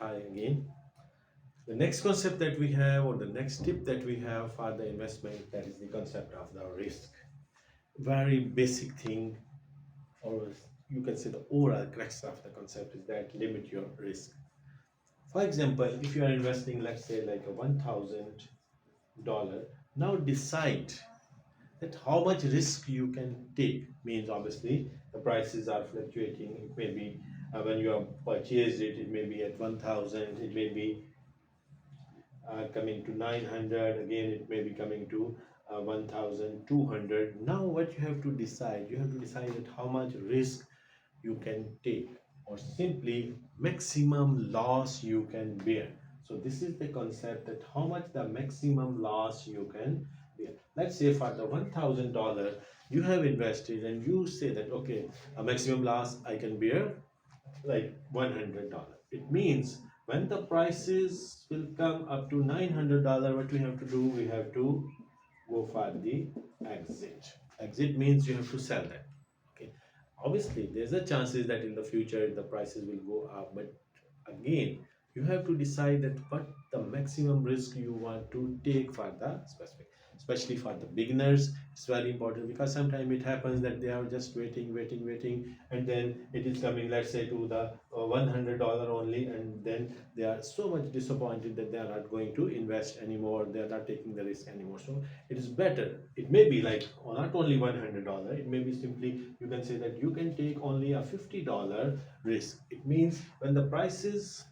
Hi again. The next concept that we have, or the next tip that we have for the investment, that is the concept of the risk. Very basic thing, or you can say the overall crux of the concept is that limit your risk. For example, if you are investing, let's say like a $1,000, now decide that how much risk you can take. Means obviously the prices are fluctuating. It may be when you have purchased it, it may be at 1,000, it may be coming to 900, again it may be coming to 1200. Now what you have to decide, you have to decide that how much risk you can take, or simply maximum loss you can bear. So this is the concept, that how much the maximum loss you can bear. Let's say for the $1,000 you have invested, and you say that okay, a maximum loss I can bear like $100. It means when the prices will come up to $900, what we have to do, we have to go for the exit. Exit means you have to sell that. Okay. Obviously, there's a chances that in the future the prices will go up, but again, you have to decide that what the maximum risk you want to take for the specific. Especially for the beginners, it's very important, because sometimes it happens that they are just waiting, and then it is coming, let's say, to the $100 only, and then they are so much disappointed that they are not going to invest anymore, they are not taking the risk anymore. So it is better, it may be like not only $100, it may be simply, you can say that you can take only a $50 risk. It means when the prices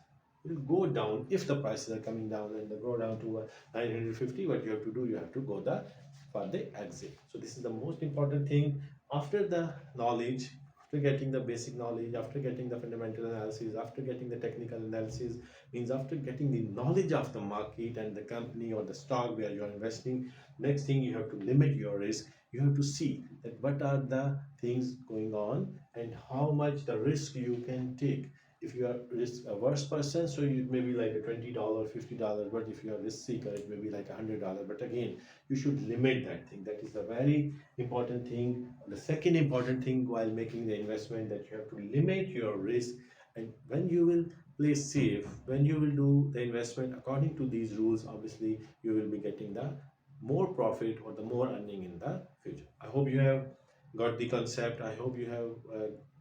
will go down, if the prices are coming down and they go down to 950, what you have to do, you have to go the for the exit. So this is the most important thing. After the knowledge, after getting the basic knowledge, after getting the fundamental analysis, after getting the technical analysis, means after getting the knowledge of the market and the company or the stock where you are investing, next thing you have to limit your risk. You have to see that what are the things going on and how much the risk you can take. If you are risk averse person, so it may be like a $20, $50, but if you are risk seeker, it may be like $100. But again, you should limit that thing. That is a very important thing. The second important thing while making the investment, that you have to limit your risk. And when you will play safe, when you will do the investment according to these rules, obviously you will be getting the more profit or the more earning in the future. I hope you have got the concept. I hope you have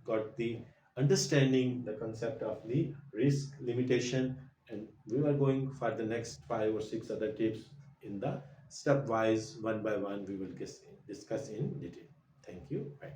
got the understanding the concept of the risk limitation, and we are going for the next 5 or 6 other tips in the stepwise, one by one we will discuss in detail. Thank you. Bye.